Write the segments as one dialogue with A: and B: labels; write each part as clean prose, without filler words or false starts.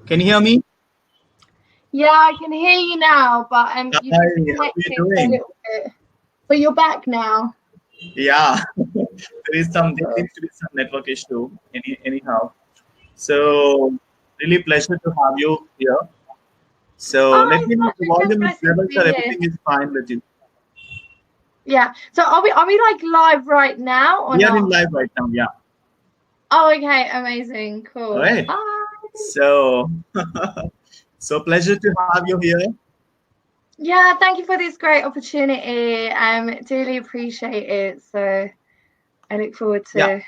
A: Can you hear me?
B: Yeah, I can hear you now, but you
A: Hi,
B: disconnected
A: how are you
B: a
A: doing?
B: little bit. But you're back now.
A: Yeah, there seems to be some network issue. Anyhow, so really pleasure to have you here. So let
B: Oh,
A: me
B: it's
A: know if the
B: such a
A: volume
B: blessing to
A: levels
B: be
A: or
B: here.
A: everything is fine with you.
B: Yeah. So are we like live right now or
A: We are in
B: not?
A: live right now. Yeah.
B: Oh, okay, amazing,
A: All
B: cool.
A: right.
B: Hi.
A: So, so pleasure to have you here.
B: Yeah, thank you for this great opportunity. Duly appreciate it. So I look forward
A: Yeah,
B: to.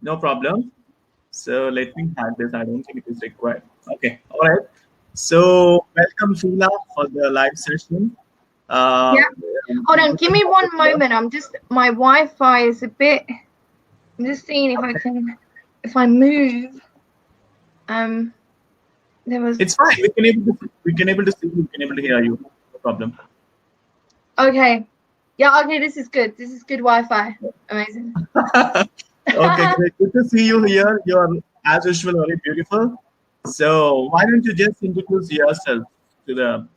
A: no problem. So let me hack this. I don't think it is required. Okay. All right. So welcome, FEELA, for the live session. Uh,
B: Yeah. Hold on, give me one moment. My Wi-Fi is a bit. I'm just seeing if I move. There was.
A: It's fine. We can able to see you. We can able to hear you. No problem.
B: Okay. Yeah, okay, this is good. This is good Wi-Fi. Amazing.
A: Okay, great. Good to see you here. You are, as usual, very beautiful. So why don't you just introduce yourself to the?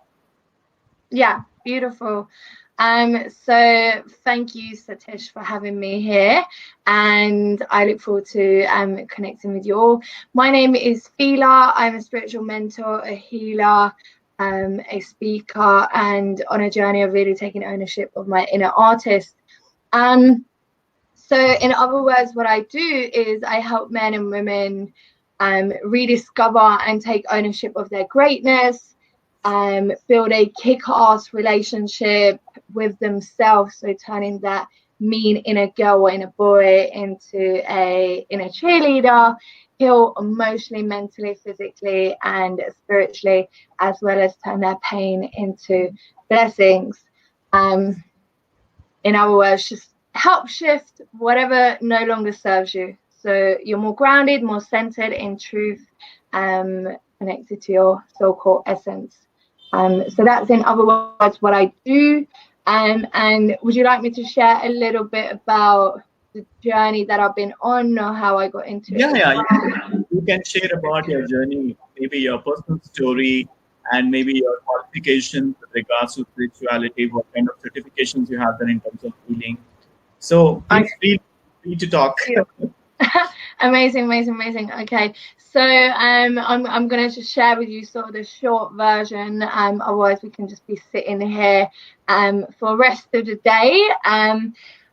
B: Yeah, beautiful. So thank you, Satish, for having me here, and I look forward to connecting with you all. My name is FEELA. I'm a spiritual mentor, a healer, a speaker, and on a journey of really taking ownership of my inner artist. So in other words, what I do is I help men and women rediscover and take ownership of their greatness, build a kick-ass relationship with themselves. So turning that mean inner girl or inner boy into a inner cheerleader, heal emotionally, mentally, physically, and spiritually, as well as turn their pain into blessings. In other words, just help shift whatever no longer serves you. So you're more grounded, more centered in truth, connected to your so-called essence. So that's in other words what I do. And would you like me to share a little bit about the journey that I've been on or how I got into it
A: Yeah,
B: as
A: yeah.
B: well?
A: You can share about your journey, maybe your personal story, and maybe your qualifications with regards to spirituality. What kind of certifications you have done in terms of healing. So
B: Okay.
A: please feel free to talk.
B: Amazing. Okay, so I'm gonna just share with you sort of the short version. Otherwise we can just be sitting here for the rest of the day.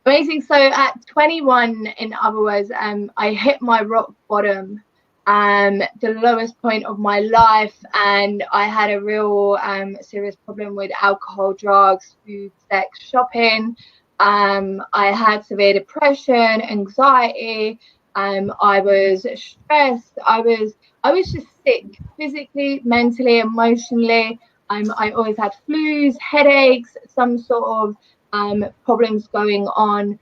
B: Amazing. So at 21, in other words, I hit my rock bottom, the lowest point of my life, and I had a real serious problem with alcohol, drugs, food, sex, shopping. I had severe depression, anxiety. I was stressed. I was just sick physically, mentally, emotionally. I always had flus, headaches, some sort of problems going on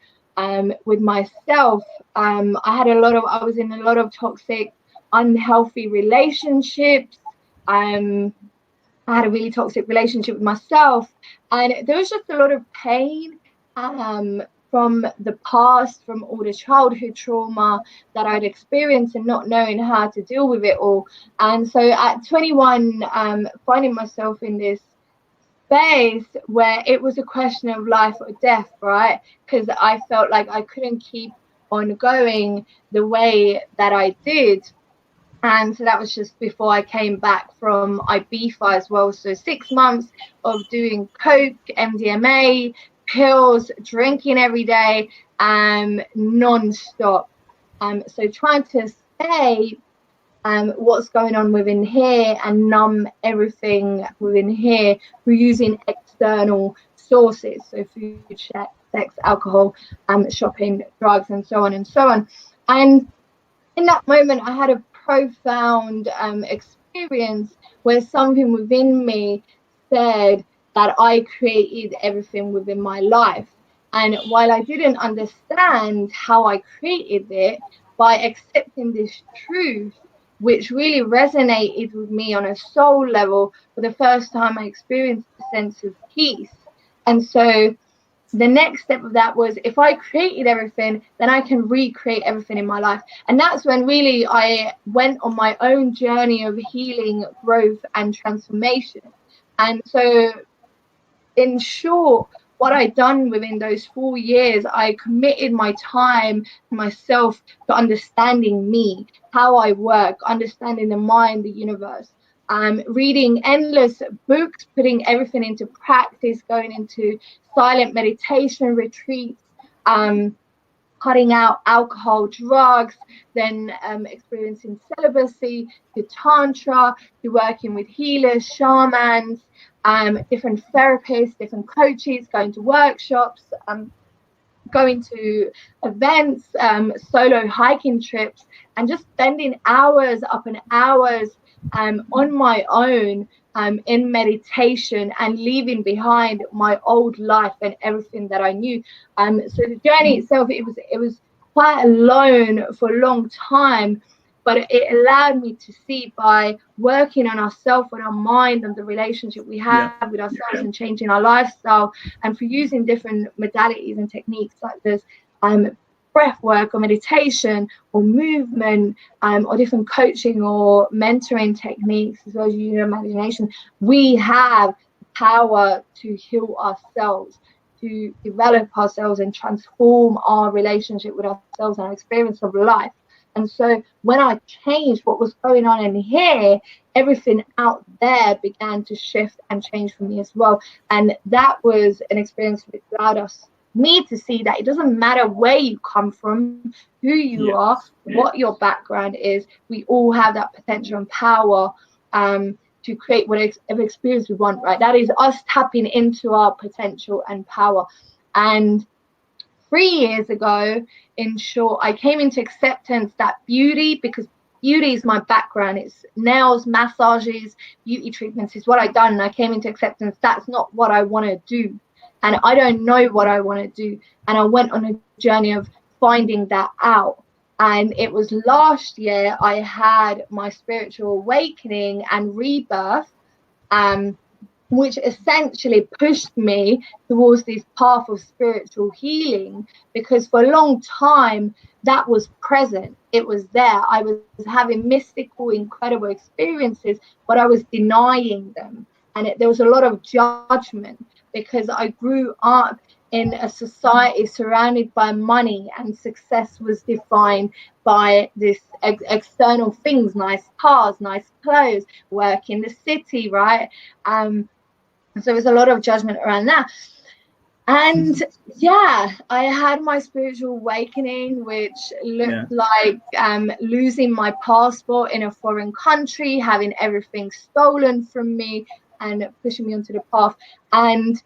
B: with myself. I was in a lot of toxic, unhealthy relationships. Um, I had a really toxic relationship with myself, and there was just a lot of pain from the past, from all the childhood trauma that I'd experienced and not knowing how to deal with it all. And so at 21, finding myself in this space where it was a question of life or death, right? Because I felt like I couldn't keep on going the way that I did. And so that was just before I came back from Ibiza as well. So 6 months of doing coke, MDMA, pills, drinking every day, non-stop. So trying to escape what's going on within here and numb everything within here through using external sources. So food, sex, alcohol, shopping, drugs, and so on and so on. And in that moment, I had a profound experience where something within me said that I created everything within my life. And while I didn't understand how I created it, by accepting this truth, which really resonated with me on a soul level, for the first time, I experienced a sense of peace. And so the next step of that was, if I created everything, then I can recreate everything in my life. And that's when really I went on my own journey of healing, growth, and transformation. And so, in short, what I'd done within those 4 years, I committed my time, myself, to understanding me, how I work, understanding the mind, the universe. Reading endless books, putting everything into practice, going into silent meditation retreats, cutting out alcohol, drugs, then experiencing celibacy, to tantra, to working with healers, shamans, different therapists, different coaches, going to workshops, going to events, solo hiking trips, and just spending hours upon hours on my own, in meditation, and leaving behind my old life and everything that I knew. So the journey itself, it was quite alone for a long time, but it allowed me to see, by working on ourselves and our mind and the relationship we have with ourselves, and changing our lifestyle, and for using different modalities and techniques such as breath work, or meditation, or movement, or different coaching or mentoring techniques, as well as using your imagination, we have power to heal ourselves, to develop ourselves, and transform our relationship with ourselves and our experience of life. And so when I changed what was going on in here, everything out there began to shift and change for me as well. And that was an experience which allowed me to see that it doesn't matter where you come from, who you are, what your background is. We all have that potential and power to create whatever experience we want, right? That is us tapping into our potential and power. And 3 years ago, in short, I came into acceptance that beauty, because beauty is my background. It's nails, massages, beauty treatments is what I've done. And I came into acceptance that's not what I want to do. And I don't know what I want to do. And I went on a journey of finding that out. And it was last year I had my spiritual awakening and rebirth, which essentially pushed me towards this path of spiritual healing, because for a long time that was present. It was there. I was having mystical, incredible experiences, but I was denying them. And there was a lot of judgment, because I grew up in a society surrounded by money, and success was defined by this external things, nice cars, nice clothes, work in the city, right? So there was a lot of judgment around that. And I had my spiritual awakening, which looked like losing my passport in a foreign country, having everything stolen from me, and pushing me onto the path. And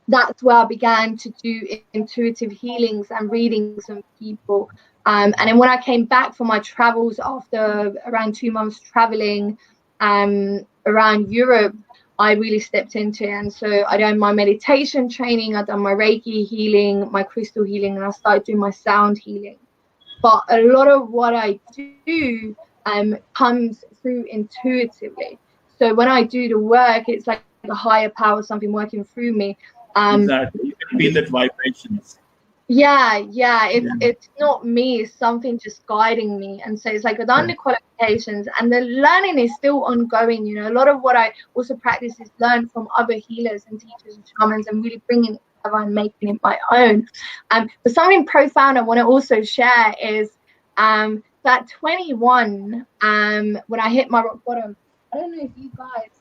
B: that's where I began to do intuitive healings and readings from people. And then when I came back from my travels, after around 2 months traveling around Europe, I really stepped into it. And so I done my meditation training, I done my Reiki healing, my crystal healing, and I started doing my sound healing. But a lot of what I do comes through intuitively. So when I do the work, it's like a higher power, something working through me.
A: Exactly. You can feel that vibrations.
B: It's not me, it's something just guiding me. And so it's like with underqualifications, and the learning is still ongoing. You know, a lot of what I also practice is learn from other healers and teachers and shamans, and really bringing it together and making it my own. But something profound I want to also share is that 21, when I hit my rock bottom, I don't know if you guys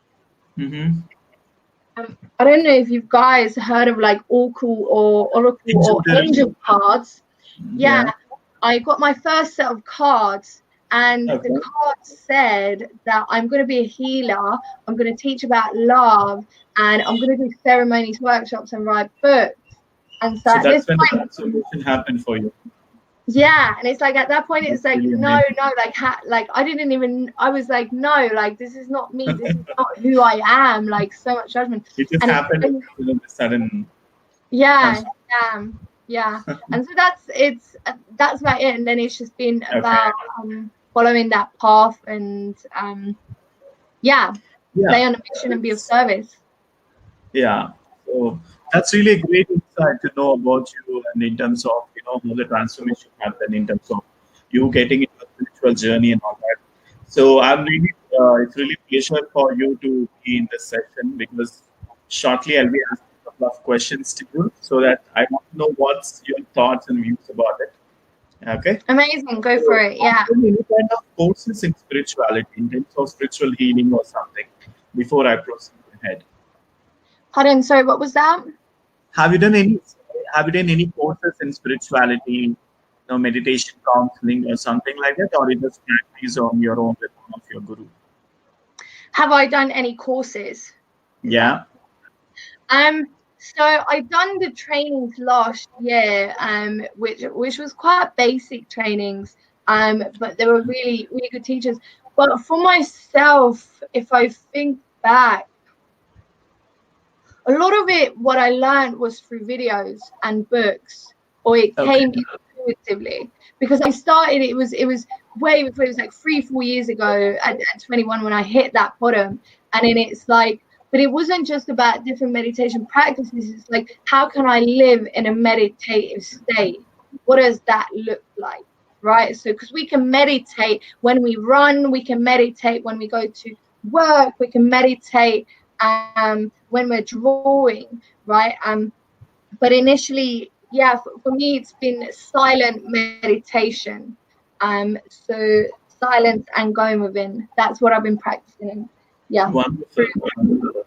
B: I don't know if you guys heard of like Oracle or Angel cards. I got my first set of cards, and the cards said that I'm going to be a healer, I'm going to teach about love, and I'm going to do ceremonies, workshops, and write books. And so at
A: that's
B: this
A: when
B: point,
A: the transformation happened for you.
B: And it's like at that point it's like no, like I was like, no, like this is not me, this is not who I am, like so much judgment.
A: It just happened with a sudden.
B: And so that's about it. And then it's just been about following that path and stay on a mission and be of service.
A: So that's really a great insight. glad to know about you and in terms of how the transformation happened in terms of you getting into a spiritual journey and all that. So I'm really it's really pleasure for you to be in this session because shortly I'll be asking a couple of questions to you so that I want to know what's your thoughts and views about it. Okay.
B: Amazing. Go for
A: So,
B: it.
A: are
B: Yeah.
A: there any kind of courses in spirituality, in terms of spiritual healing or something, before I proceed ahead?
B: Pardon. Sorry, what was that?
A: Have you done any Have you done any courses in spirituality, meditation, counseling, or something like that, or you just practice on your own with one of your guru?
B: Have I done any courses? Is that?
A: Yeah.
B: So I've done the trainings last year, which was quite basic trainings, but they were really, really good teachers. But for myself, if I think back, a lot of it, what I learned was through videos and books, or it
A: Okay.
B: came intuitively. Because I started, it was way before, it was like 3-4 years ago at 21 when I hit that bottom. And then it's like, but it wasn't just about different meditation practices. It's like, how can I live in a meditative state? What does that look like? Right. So, because we can meditate when we run, we can meditate when we go to work, we can meditate when we're drawing, right? But initially, yeah, for me, it's been silent meditation. So silence and going within. That's what I've been practicing. Yeah.
A: Wonderful. Wonderful.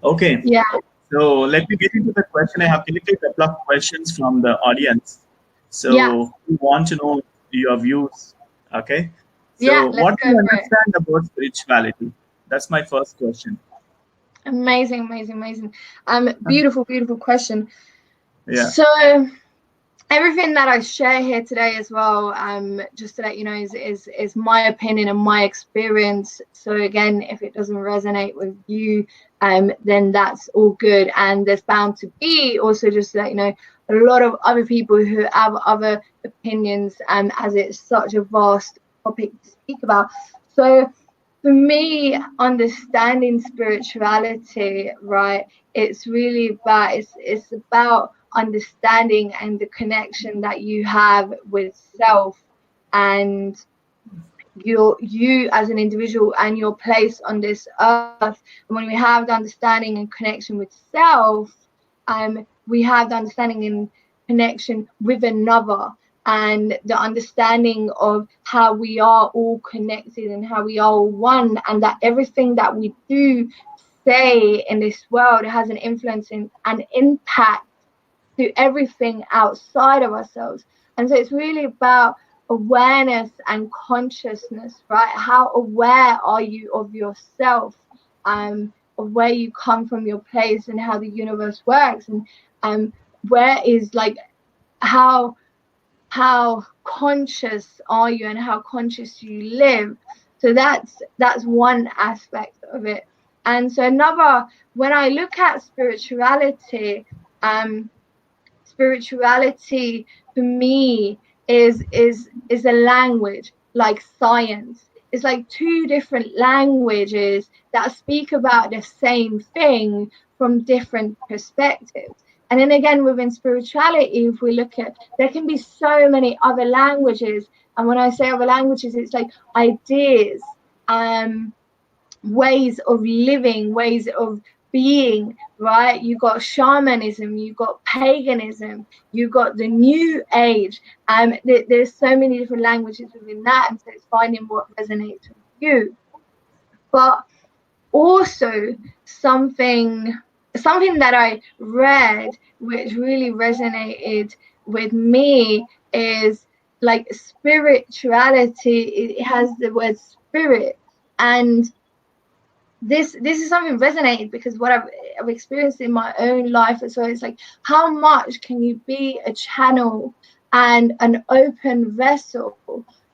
A: Okay.
B: Yeah.
A: So let me get into the question. I have collected a couple of questions from the audience.
B: Yeah.
A: So we want to know your views. Okay.
B: Yeah.
A: So
B: Let's
A: what do
B: go
A: you
B: for it.
A: understand about spirituality? That's my first question.
B: Amazing, amazing, amazing. Beautiful, beautiful question.
A: Yeah.
B: So everything that I share here today as well, just to let you know, is my opinion and my experience. So again, if it doesn't resonate with you, then that's all good. And there's bound to be also, just to let you know, a lot of other people who have other opinions, as it's such a vast topic to speak about. So for me, understanding spirituality, right, it's really about, it's about understanding and the connection that you have with self and you as an individual and your place on this earth. And when we have the understanding and connection with self, we have the understanding and connection with another, and the understanding of how we are all connected and how we are all one, and that everything that we do say in this world has an influence and an impact to everything outside of ourselves. And so it's really about awareness and consciousness, right? How aware are you of yourself, of where you come from, your place, and how the universe works, and where is like how conscious are you and how conscious you live. So that's one aspect of it. And so another, when I look at spirituality for me is a language like science. It's like two different languages that speak about the same thing from different perspectives. And then again, within spirituality, if we look at, there can be so many other languages. And when I say other languages, it's like ideas, ways of living, ways of being, right? You got shamanism, you got paganism, you got the new age. There's so many different languages within that, and so it's finding what resonates with you. But also something that I read which really resonated with me is like spirituality. It has the word spirit, and this is something resonated because what I've experienced in my own life. So it's like, how much can you be a channel and an open vessel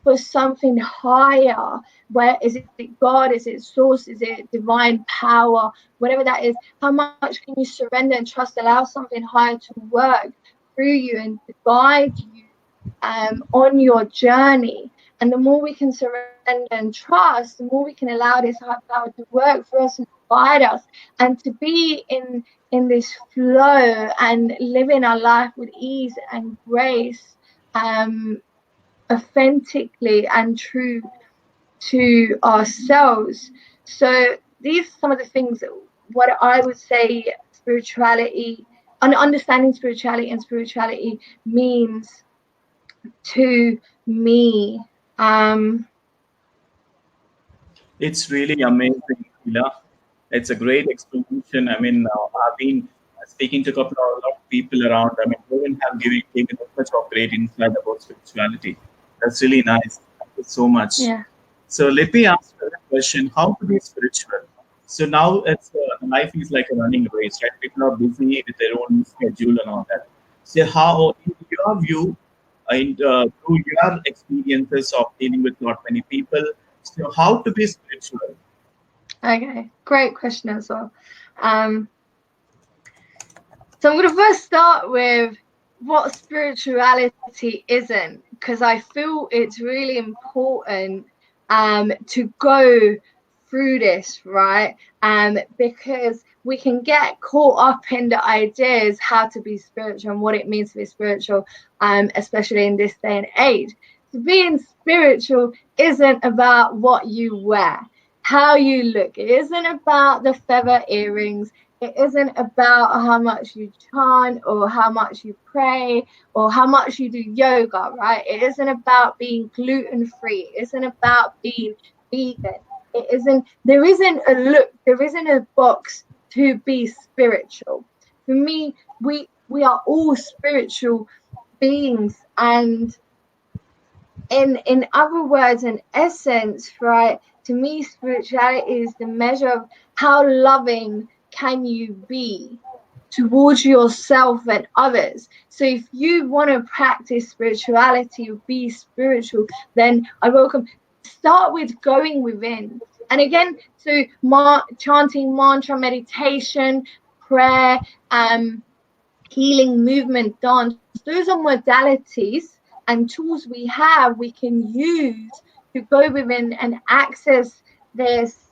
B: for something higher? Where is it God? Is it source? Is it divine power? Whatever that is, how much can you surrender and trust, allow something higher to work through you and to guide you on your journey? And the more we can surrender and trust, the more we can allow this high power to work for us inspired us, and to be in this flow and living our life with ease and grace, authentically and true to ourselves. So these are some of the things that, what I would say spirituality and understanding spirituality means to me.
A: It's really amazing, Hila. It's a great explanation. I mean, I've been speaking to a lot of people around. I mean, women have given us much of great insight about spirituality. That's really nice. Thank you so much.
B: Yeah.
A: So let me ask you a question: how to be spiritual? So now it's life is like a running race, right? People are busy with their own schedule and all that. So how, in your view, through your experiences of dealing with not many people, so how to be spiritual?
B: Okay. Great question as well. So I'm going to first start with what spirituality isn't, because I feel it's really important to go through this, right? Because we can get caught up in the ideas how to be spiritual and what it means to be spiritual, especially in this day and age. So being spiritual isn't about what you wear, how you look. It isn't about the feather earrings. It isn't about how much you chant or how much you pray or how much you do yoga, right? It isn't about being gluten free. It isn't about being vegan. There isn't a look, there isn't a box to be spiritual. For me, we are all spiritual beings, and in other words and essence, right, to me spirituality is the measure of how loving can you be towards yourself and others. So if you want to practice spirituality or be spiritual, then I welcome, start with going within. And again, so chanting, mantra, meditation, prayer, healing, movement, dance, those are modalities and tools we can use to go within and access this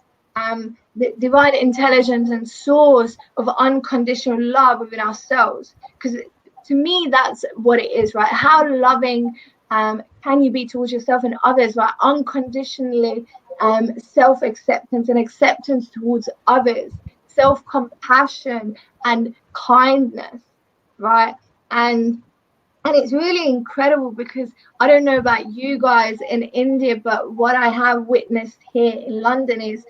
B: the divine intelligence and source of unconditional love within ourselves. Because to me, that's what it is, right? How loving can you be towards yourself and others, right? Unconditionally self-acceptance and acceptance towards others, self-compassion and kindness, right? And it's really incredible because I don't know about you guys in India, but what I have witnessed here in London is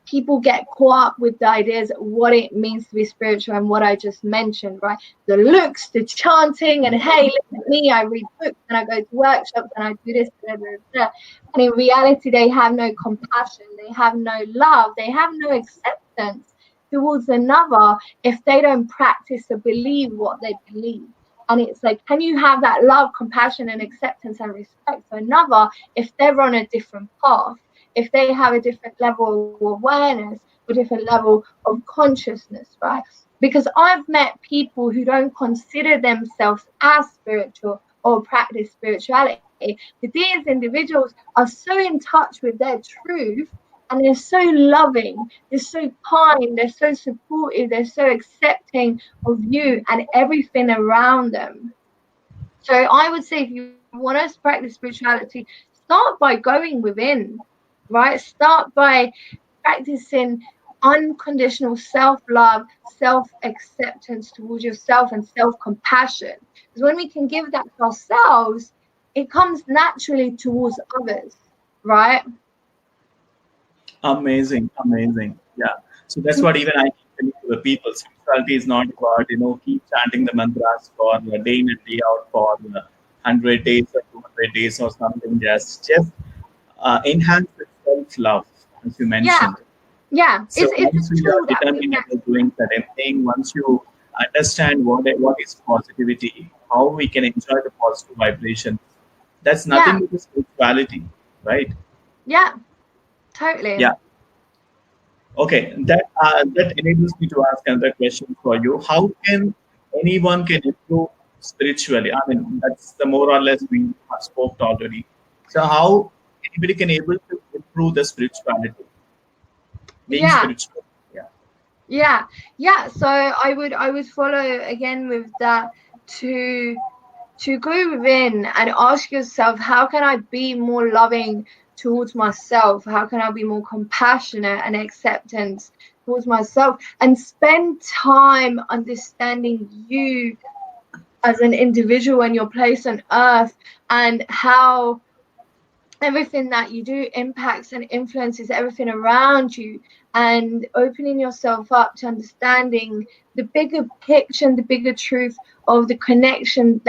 B: people get caught up with the ideas of what it means to be spiritual and what I just mentioned, right? The looks, the chanting, and hey, look at me, I read books and I go to workshops and I do this, blah, blah, blah. And in reality, they have no compassion, they have no love, they have no acceptance towards another if they don't practice or believe what they believe. And it's like, can you have that love, compassion, and acceptance and respect for another if they're on a different path, if they have a different level of awareness, a different level of consciousness, right? Because I've met people who don't consider themselves as spiritual or practice spirituality. But these individuals are so in touch with their truth, and they're so loving, they're so kind, they're so supportive, they're so accepting of you and everything around them. So I would say if you want to practice spirituality, start by going within, right? Start by practicing unconditional self-love, self-acceptance towards yourself and self-compassion. Because when we can give that to ourselves, it comes naturally towards others, right?
A: Amazing, amazing. Yeah. So that's what even I keep telling to the people. Spirituality is not about, keep chanting the mantras for a day in and day out for 100 days or 200 days or something. Just enhance the self-love, as you
B: Yeah,
A: mentioned.
B: yeah.
A: So
B: It's
A: once
B: a
A: we are
B: tool that we
A: determined
B: can.
A: about doing certain thing, once you understand what is positivity, how we can enjoy the positive vibration, that's
B: Yeah,
A: nothing but spirituality, right?
B: yeah, totally.
A: Yeah. Okay, that enables me to ask another question for you. How can anyone can improve spiritually? I mean, that's the more or less we have spoke already. So how anybody can able to improve the spirituality, being
B: Yeah.
A: spiritual? Yeah.
B: Yeah. So I would follow again with that, to go within and ask yourself, how can I be more loving towards myself? How can I be more compassionate and acceptance towards myself? And spend time understanding you as an individual and your place on earth, and how everything that you do impacts and influences everything around you, and opening yourself up to understanding the bigger picture and the bigger truth of the connection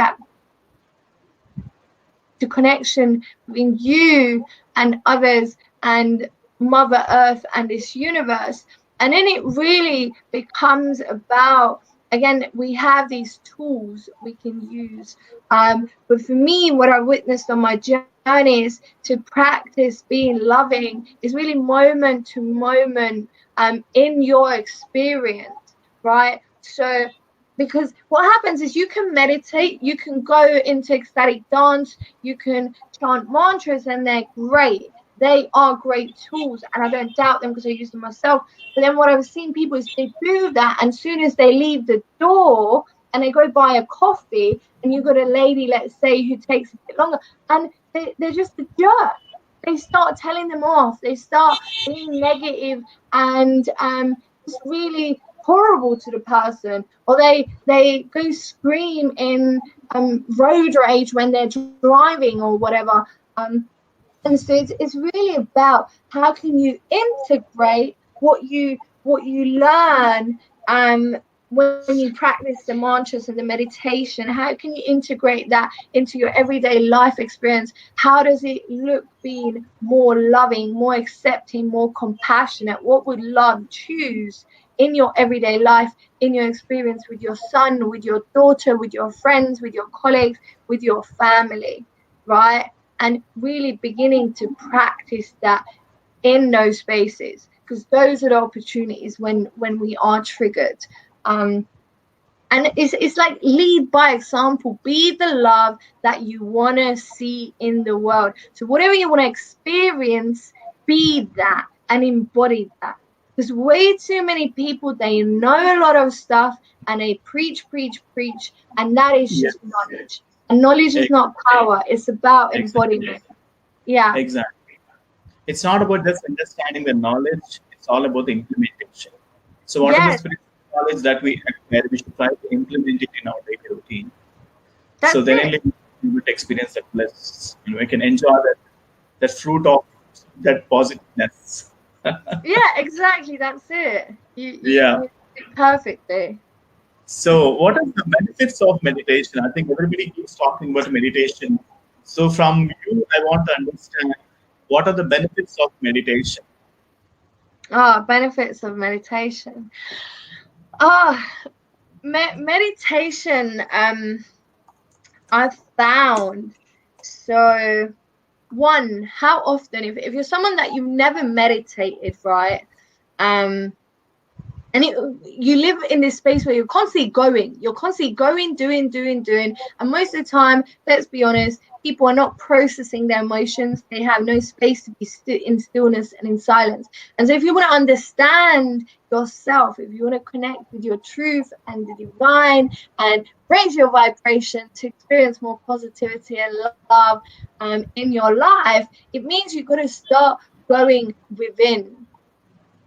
B: between you and others and Mother Earth and this universe. And then it really becomes about, again, we have these tools we can use. But for me, what I witnessed on my journey is to practice being loving, is really moment to moment, in your experience, right? So, because what happens is, you can meditate, you can go into ecstatic dance, you can chant mantras, and they're great. They are great tools, and I don't doubt them because I use them myself. But then what I've seen people is, they do that, and soon as they leave the door and they go buy a coffee, and you've got a lady, let's say, who takes a bit longer, and they're just a jerk. They start telling them off. They start being negative and just really horrible to the person, or they go scream in road rage when they're driving or whatever. And so it's really about, how can you integrate what you learn, when you practice the mantras and the meditation. How can you integrate that into your everyday life experience? How does it look being more loving, more accepting, more compassionate? What would love choose in your everyday life, in your experience with your son, with your daughter, with your friends, with your colleagues, with your family, right? And really beginning to practice that in those spaces, because those are the opportunities when we are triggered. And it's like, lead by example, be the love that you want to see in the world. So whatever you want to experience, be that and embody that. Because way too many people, they know a lot of stuff, and they preach, preach, preach, and that is
A: Yeah,
B: just knowledge. And knowledge is
A: ex-
B: not power, it's about
A: exactly,
B: embodiment. Yeah.
A: exactly. It's not about just understanding the knowledge, it's all about the implementation. So, what are the
B: Yes,
A: spiritual knowledge that we acquire? We should try to implement it in our daily routine. So,
B: that's
A: then
B: it.
A: only we would experience that bliss, and we can enjoy that fruit of that positiveness.
B: Yeah, exactly. That's it.
A: Yeah.
B: You did it perfectly.
A: So, what are the benefits of meditation? I think everybody keeps talking about meditation. So, from you, I want to understand what are the benefits of meditation?
B: Benefits of meditation. Ah, meditation. I've found. So, one, how often, if you're someone that you've never meditated, right? Um, and you live in this space where you're constantly going, doing, and most of the time, let's be honest, people are not processing their emotions. They have no space to be in stillness and in silence. And so if you want to understand yourself, if you want to connect with your truth and the divine, and raise your vibration to experience more positivity and love, in your life, it means you've got to start going within.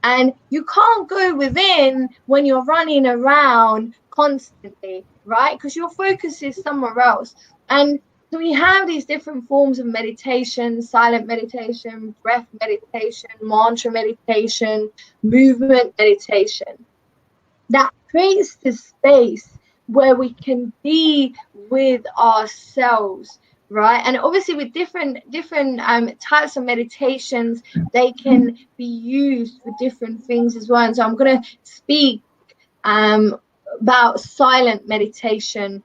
B: And you can't go within when you're running around constantly, right? Because your focus is somewhere else. And so we have these different forms of meditation: silent meditation, breath meditation, mantra meditation, movement meditation, that creates the space where we can be with ourselves, right? And obviously with different types of meditations, they can be used for different things as well. And so I'm going to speak um about silent meditation,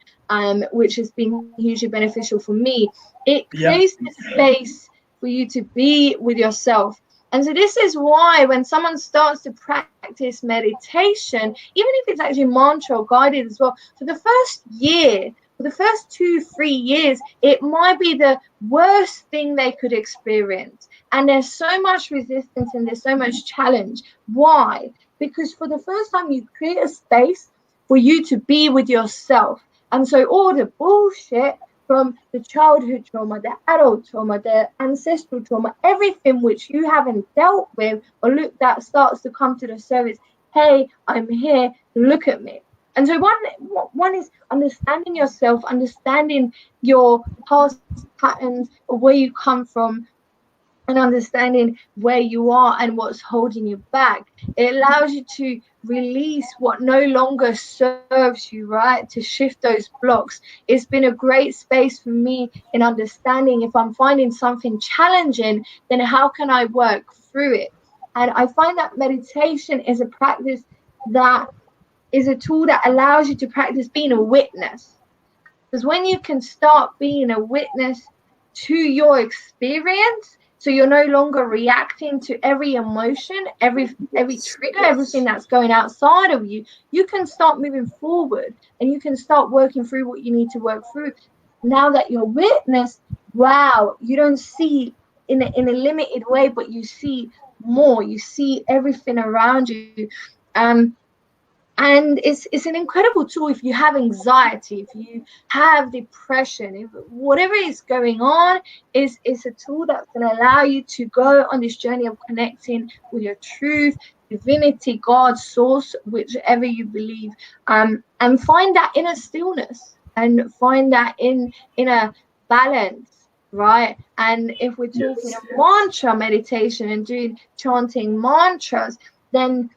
B: which has been hugely beneficial for me. It
A: Yeah.
B: creates the space for you to be with yourself. And so this is why when someone starts to practice meditation, even if it's actually mantra or guided as well, for the first year, for the first 2 3 years, it might be the worst thing they could experience. And there's so much resistance and there's so much challenge. Why? because for the first time you create a space for you to be with yourself. And so all the bullshit from the childhood trauma, the adult trauma, the ancestral trauma, everything which you haven't dealt with or looked at starts to come to the surface. Hey, I'm here, look at me. And so one is understanding yourself, understanding your past patterns of where you come from, and understanding where you are and what's holding you back. It allows you to release what no longer serves you, right? To shift those blocks. It's been a great space for me in understanding if I'm finding something challenging, then how can I work through it? And I find that meditation is a practice that is a tool that allows you to practice being a witness. Because when you can start being a witness to your experience, so you're no longer reacting to every emotion, every trigger, everything that's going outside of you, you can start moving forward and you can start working through what you need to work through. Now that you're witness, wow, you don't see in a limited way, but you see more. You see everything around you. And it's an incredible tool if you have anxiety, if you have depression, if whatever is going on, is a tool that's going to allow you to go on this journey of connecting with your truth, divinity, God, source, whichever you believe, and find that inner stillness and find that inner balance, right? And if we're talking of mantra meditation and doing chanting mantras, then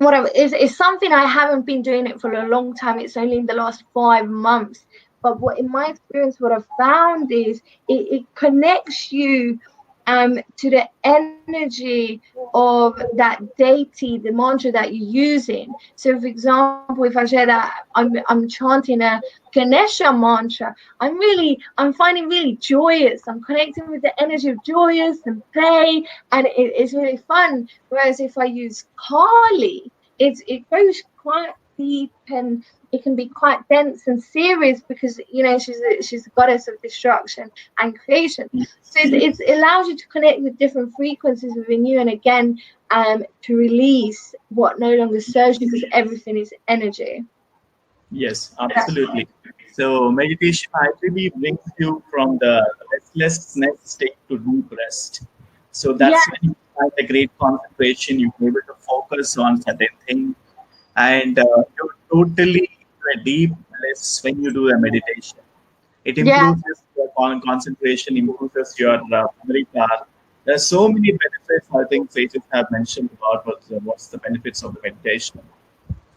B: it's something I haven't been doing it for a long time. It's only in the last 5 months. But what in my experience, what I've found is it connects you to the energy of that deity, the mantra that you're using. So for example, if I share that I'm chanting a Ganesha mantra, I'm finding really joyous. I'm connecting with the energy of joyous and play, and it's really fun. Whereas if I use Kali, it goes quite deep and it can be quite dense and serious because she's a goddess of destruction and creation. So it allows you to connect with different frequencies within you, and again, to release what no longer serves you, because everything is energy.
A: Yes, absolutely. So meditation actually brings you from the restlessness state to deep rest. So
B: Yeah,
A: that's when you find a great concentration. You're able to focus on certain things, and you're totally in a deep bliss when you do a meditation. It
B: yeah.
A: improves your concentration, improves your memory power. There are so many benefits. I think Faith have mentioned about what's the benefits of the meditation.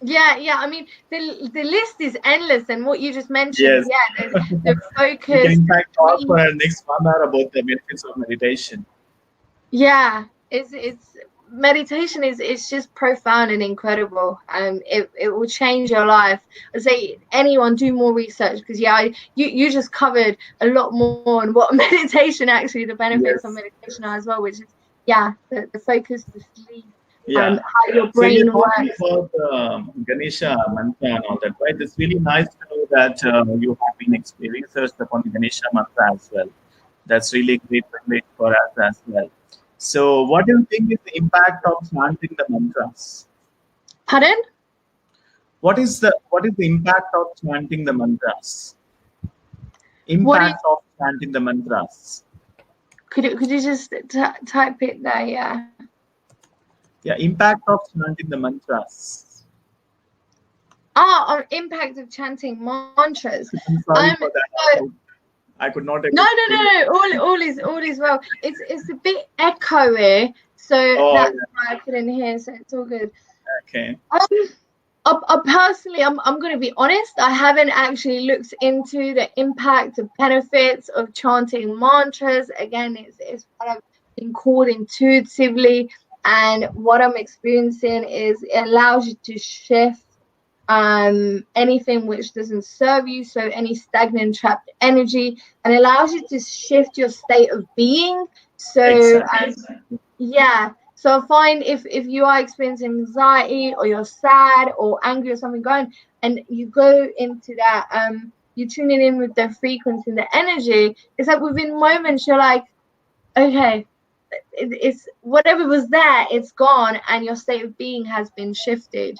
B: Yeah. I mean, the list is endless, and what you just mentioned,
A: Yes.
B: yeah, the
A: We can
B: focus,
A: in fact talk
B: really,
A: for our next 1 hour about the benefits of meditation.
B: yeah, it's meditation is it's just profound and incredible. It will change your life. I say anyone do more research, because you just covered a lot more on what meditation actually, the benefits of
A: Yes.
B: meditation are as well, which is the focus, the sleep,
A: Yeah.
B: how your
A: So you're
B: brain
A: talking
B: works.
A: about Ganesha mantra and all that, right? It's really nice to know that you have been researched upon the Ganesha mantra as well. That's really great privilege for us as well. So, what do you think is the impact of chanting the mantras?
B: Pardon?
A: What is the impact of chanting the mantras?
B: What is
A: Impact of chanting the mantras.
B: could you just type it there? Yeah.
A: Yeah, impact of chanting the mantras.
B: On impact of chanting mantras.
A: I'm sorry for
B: So
A: that. I could not able
B: no,
A: to
B: no,
A: hear
B: no,
A: you.
B: no. All is well. It's a bit echoey, so
A: Oh,
B: that's
A: yeah.
B: why I couldn't hear. So it's all good.
A: Okay.
B: Um, personally, I'm going to be honest. I haven't actually looked into the impact, the benefits of chanting mantras. Again, it's what I've been called intuitively, and what I'm experiencing is it allows you to shift anything which doesn't serve you, so any stagnant trapped energy, and allows you to shift your state of being. So
A: Exactly.
B: yeah, so I find if you are experiencing anxiety, or you're sad or angry or something going, and you go into that, you're tuning in with the frequency and the energy, it's like within moments you're like, okay, it's whatever was there, it's gone, and your state of being has been shifted.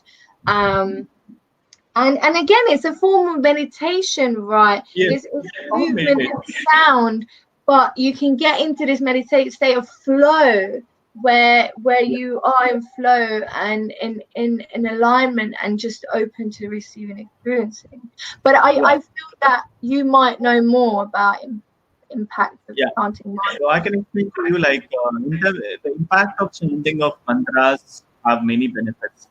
B: And again, it's a form of meditation, right?
A: Yes,
B: It's
A: form of
B: movement
A: meditation.
B: and sound, but you can get into this meditative state of flow where you are in flow and in alignment and just open to receiving experiencing. But
A: Yeah,
B: I feel that you might know more about impact of
A: yeah.
B: chanting
A: So I can explain to you like the impact of chanting of mantras have many benefits.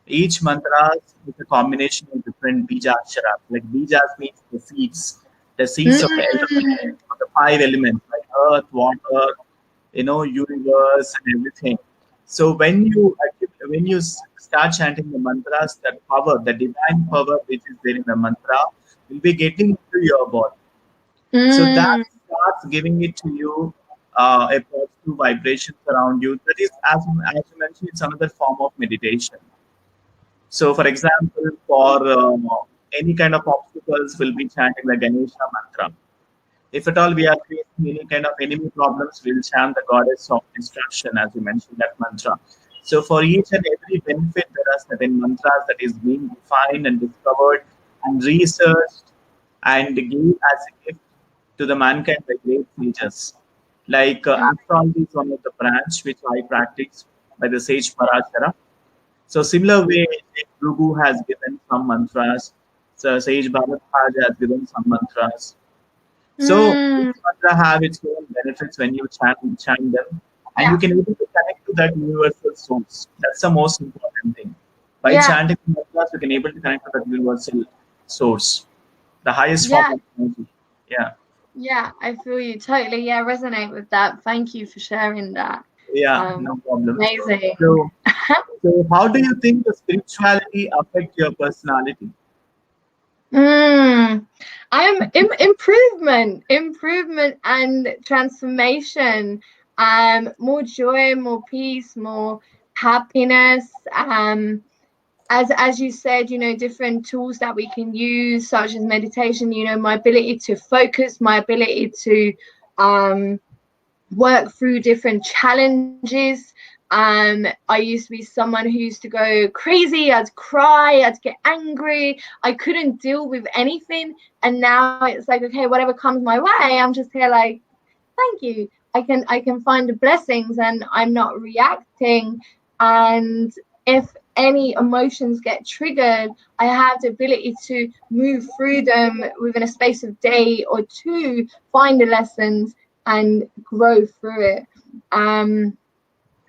A: Each mantra is a combination of different bijaksharas. Like bijas means the seeds of the
B: mantra.
A: element, of the five elements like earth, water, universe and everything. So when you start chanting the mantras, that power, the divine power which is there in the mantra, will be getting into your body. So that
B: Mm.
A: starts giving it to you a positive vibrations around you. That is, as you mentioned, it's another form of meditation. So, for example, for any kind of obstacles, we'll be chanting the Ganesha mantra. If at all we are facing any kind of enemy problems, we'll chant the goddess of destruction, as you mentioned that mantra. So, for each and every benefit, there are certain mantras that is being defined and discovered and researched and given as a gift to the mankind by great sages. Like astrology is one of the branch which I practice by the sage Parashara. So similar way, Sage Bhrigu has given some mantras. So Sage Bharat has given some mantras. So each
B: Mm.
A: mantra have its own benefits when you chant them, and
B: Yeah.
A: you can able to connect to that universal source. That's the most important thing. By
B: Yeah.
A: chanting mantras, you can able to connect to that universal source, the highest form
B: Yeah.
A: of energy. Yeah,
B: Yeah, I feel you totally. Yeah, resonate with that. Thank you for sharing that.
A: yeah,
B: Um,
A: no problem.
B: Amazing.
A: So, so how do you think the spirituality affect your personality?
B: Mm. Improvement and transformation. More joy, more peace, more happiness. As you said, different tools that we can use, such as meditation. My ability to focus, my ability to um work through different challenges. I used to be someone who used to go crazy. I'd cry, I'd get angry. I couldn't deal with anything. And now it's like, okay, whatever comes my way, I'm just here like, thank you. I can find the blessings and I'm not reacting. And if any emotions get triggered, I have the ability to move through them within a space of day or two, find the lessons and grow through it. Um,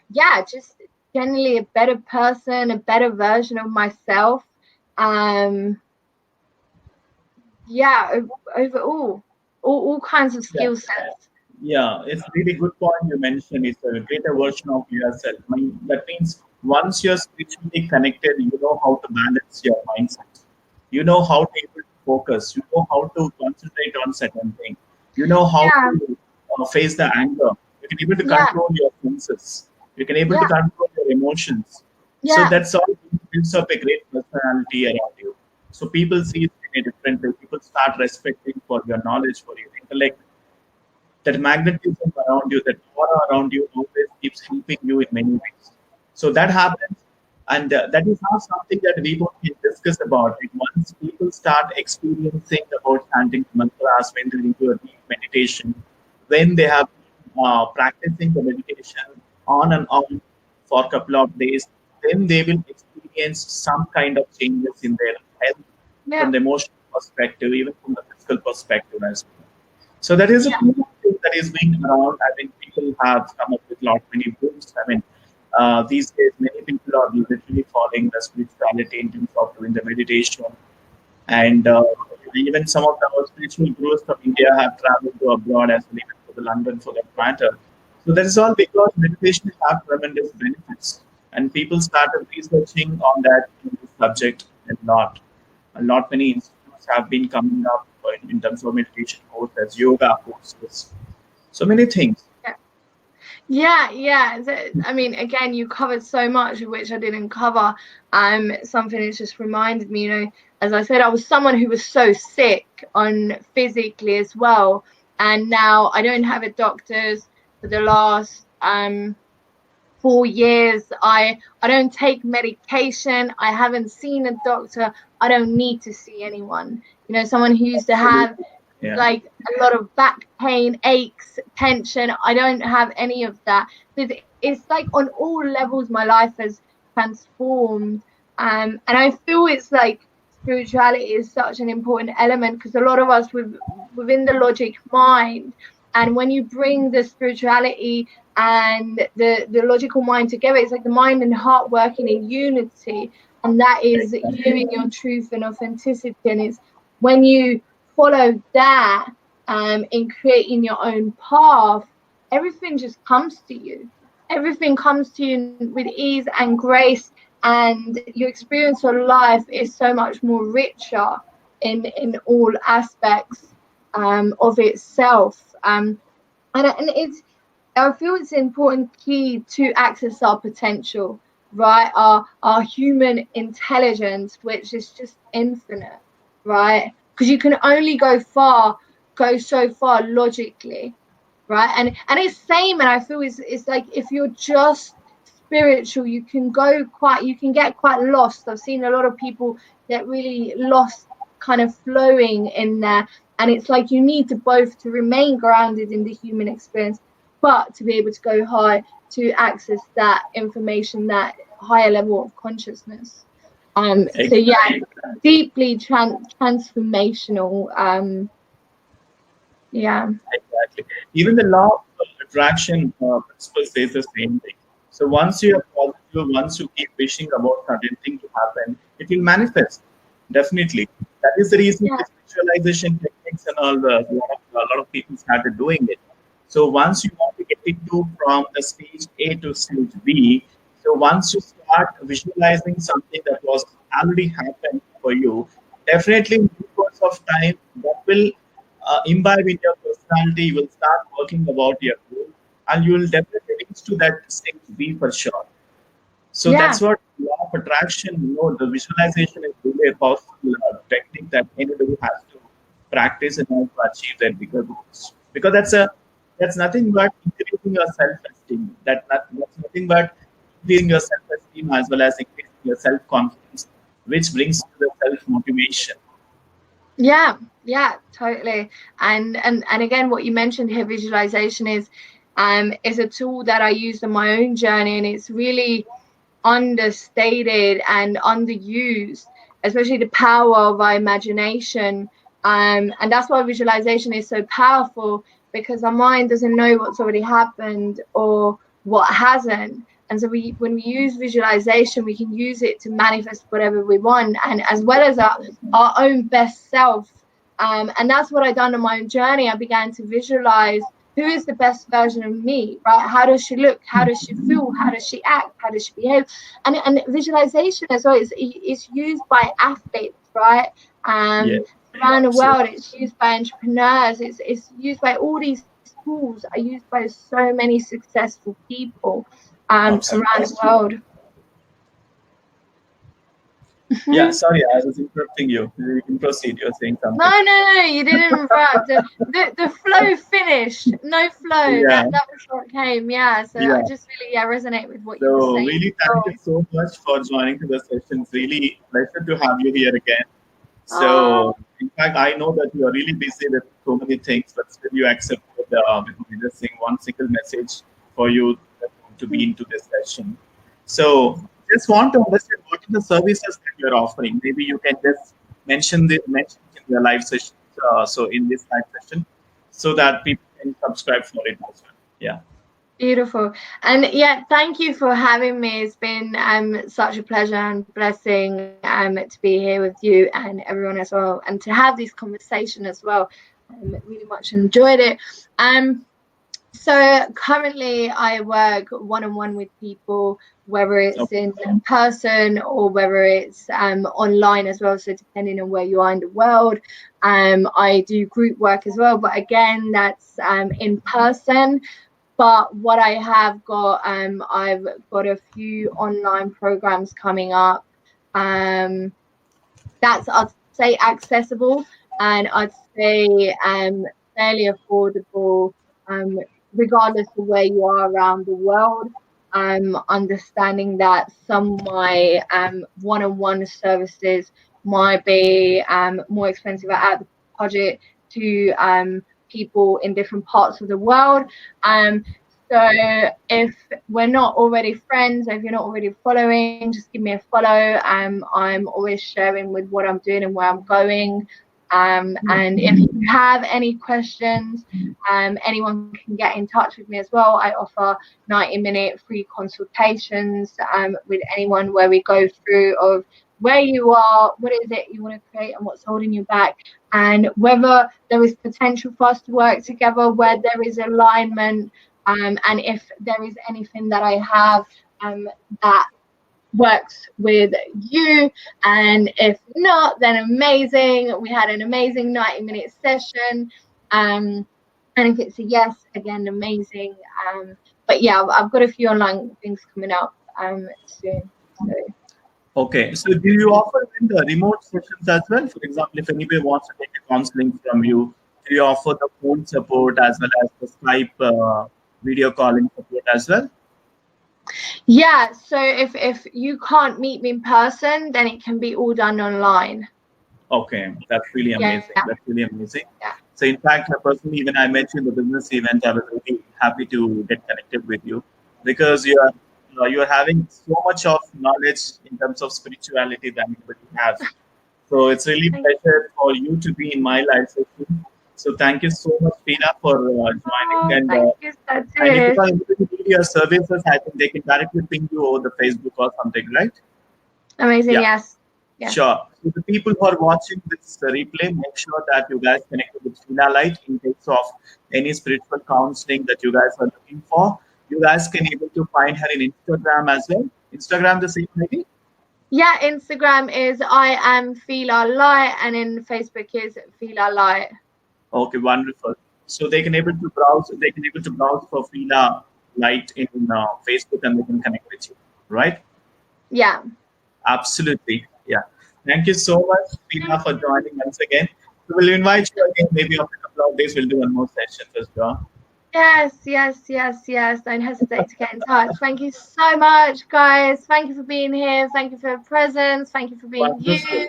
B: yeah, just generally a better person, a better version of myself. Um, yeah, overall, all kinds of
A: Yeah.
B: skill sets.
A: Yeah, it's really good point you mentioned. It's a greater version of yourself. That means once you're spiritually connected, you know how to balance your mindset. You know how to able to focus. You know how to concentrate on certain thing. You know how
B: Yeah,
A: to face the anger. You can able to
B: yeah,
A: control your senses. You can able to
B: yeah,
A: control your emotions. So
B: yeah,
A: that's all builds up a great personality around you. So people see it in a different way. People start respecting for your knowledge, for your intellect, that magnetism around you, that aura around you always keeps helping you in many ways. So that happens, and that is not something that we both can discuss about. It once people start experiencing about chanting mantras, when they're into a deep meditation, when they have practicing the meditation on and on for a couple of days, then they will experience some kind of changes in their health
B: yeah,
A: from the emotional perspective, even from the physical perspective as well. So that is a
B: yeah,
A: cool thing that is being around. I mean, people have come up with lot many books. I mean, these days many people are literally following the spirituality in terms of doing the meditation, and even some of the spiritual gurus from India have traveled to abroad as well, even to the London for that matter. So that is all because meditation have tremendous benefits, and people started researching on that in this subject a lot many institutes have been coming up in terms of meditation courses, yoga courses, so many things.
B: yeah. Yeah. I mean, again, you covered so much of which I didn't cover. Something that's just reminded me, as I said, I was someone who was so sick on physically as well, and now I don't have a doctor's for the last 4 years. I don't take medication. I haven't seen a doctor. I don't need to see anyone. You know, someone who used to have like a lot of back pain, aches, tension. I don't have any of that. It's like on all levels, my life has transformed. And I feel it's like spirituality is such an important element, because a lot of us within the logic mind, and when you bring the spirituality and the logical mind together, it's like the mind and heart working in unity, and that is you in your truth and authenticity. And it's when you follow that in creating your own path, everything just comes to you. Everything comes to you with ease and grace, and your experience of life is so much more richer in all aspects of itself. And it's, I feel it's an important key to access our potential, right? Our human intelligence, which is just infinite, right? Because you can only go so far logically, right? And it's same, and I feel it's like if you're just spiritual, you can get quite lost. I've seen a lot of people get really lost, kind of flowing in there, and it's like you need to both to remain grounded in the human experience, but to be able to go high, to access that information, that higher level of consciousness. So yeah, deeply transformational. Yeah.
A: Exactly. Even the law of attraction principle says the same thing. So once you are positive, once you keep wishing about certain thing to happen, it will manifest. Definitely. That is the reason
B: Yeah.
A: this visualization techniques and all a lot of people started doing it. So once you want to get into from the stage A to stage B, so once you start visualizing something that was already happened for you, definitely in due course of time that will imbibe in your personality. You will start working about your goal, and you will definitely reach to that stage B for sure. So
B: Yeah.
A: that's what law of attraction. The visualization is really a powerful technique that anybody has to practice in order to achieve their bigger goals. Because that's nothing but increasing your self-esteem. That's nothing but increasing your self-esteem as well as increasing your self-confidence, which brings to the self-motivation.
B: Yeah, totally. And again, what you mentioned here, visualization is a tool that I used on my own journey, and it's really understated and underused, especially the power of our imagination. And that's why visualization is so powerful, because our mind doesn't know what's already happened or what hasn't. And so when we use visualization, we can use it to manifest whatever we want, and as well as our own best self. And that's what I done on my own journey. I began to visualize who is the best version of me, right? How does she look? How does she feel? How does she act? How does she behave? And visualization as well is used by athletes, right?
A: Yeah,
B: Around the world,
A: absolutely.
B: it's used by entrepreneurs. It's used by all these tools are used by so many successful people around
A: Absolutely.
B: the world.
A: Yeah, sorry, I was interrupting you. You can proceed. You're saying something.
B: No, you didn't interrupt. The flow finished. No flow.
A: Yeah,
B: That was what came. Yeah. So I
A: yeah.
B: just really resonate with what you were
A: So
B: saying.
A: really, thank you so much for joining to the session. It's really pleasure to have you here again.
B: Oh,
A: So, in fact, I know that you are really busy with so many things, but still you accepted just saying one single message for you to be into this session. So, just want to understand what are the services that you're offering. Maybe you can just mention in the live session. So in this live session, so that people can subscribe for it as well. Yeah.
B: beautiful. And yeah, thank you for having me. It's been such a pleasure and blessing to be here with you and everyone as well, and to have this conversation as well. Really much enjoyed it. So currently I work one-on-one with people, whether it's
A: Okay.
B: in person or whether it's online as well. So depending on where you are in the world, I do group work as well. But again, that's in person. But what I have got, I've got a few online programs coming up. That's, I'd say, accessible, and I'd say fairly affordable, regardless of where you are around the world. Understanding that some of my one-on-one services might be more expensive out of the budget to people in different parts of the world. So if we're not already friends, if you're not already following, just give me a follow. I'm always sharing with what I'm doing and where I'm going. And if you have any questions, anyone can get in touch with me as well. I offer 90-minute free consultations with anyone where we go through of where you are, what is it you want to create and what's holding you back, and whether there is potential for us to work together, where there is alignment, and if there is anything that I have that works with you, and if not, then amazing. We had an amazing 90-minute session, and if it's a yes, again, amazing. But yeah, I've got a few online things coming up soon. So.
A: Okay, so do you offer in the remote sessions as well? For example, if anybody wants to take a counseling from you, do you offer the phone support as well as the Skype video calling support as well?
B: Yeah, so if you can't meet me in person, then it can be all done online.
A: Okay, that's really amazing.
B: Yeah.
A: That's really amazing.
B: Yeah.
A: So in fact, personally, when I met you in the business event, I was really happy to get connected with you because you are having so much of knowledge in terms of spirituality that anybody has. So it's really a pleasure for you to be in my life session. So thank you so much, FEELA, for joining. And
B: thank you,
A: and if you
B: Satish.
A: are able to do your services, I think they can directly ping you over the Facebook or something, right?
B: Amazing,
A: Yeah.
B: yes. Yeah.
A: Sure. So the people who are watching this replay, make sure that you guys connect with FEELA Light in case of any spiritual counseling that you guys are looking for. You guys can able to find her in Instagram as well. Instagram the same maybe?
B: Yeah, Instagram is I am FEELA Light, and in Facebook is FEELA Light.
A: Okay, wonderful. So they can able to browse. They can able to browse for FEELA Light in Facebook, and they can connect with you, right?
B: Yeah.
A: Absolutely. Yeah. Thank you so much, FEELA, for joining once again. We will invite you again. Maybe after a couple of days, we'll do one more session as well.
B: Yes. Don't hesitate to get in touch. Thank you so much, guys. Thank you for being here. Thank you for your presence. Thank you for being you.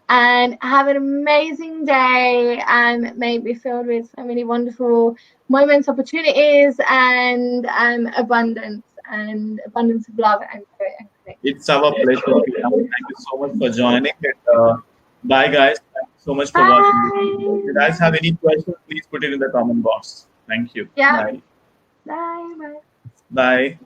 B: And have an amazing day, and may it be filled with so many wonderful moments, opportunities, and abundance of love and connection.
A: It's our pleasure. Thank you so much for joining. And, bye, guys. Thank you so much for watching. If you guys have any questions, please put it in the comment box. Thank you.
B: Yeah.
A: Bye.
B: Bye.
A: Bye.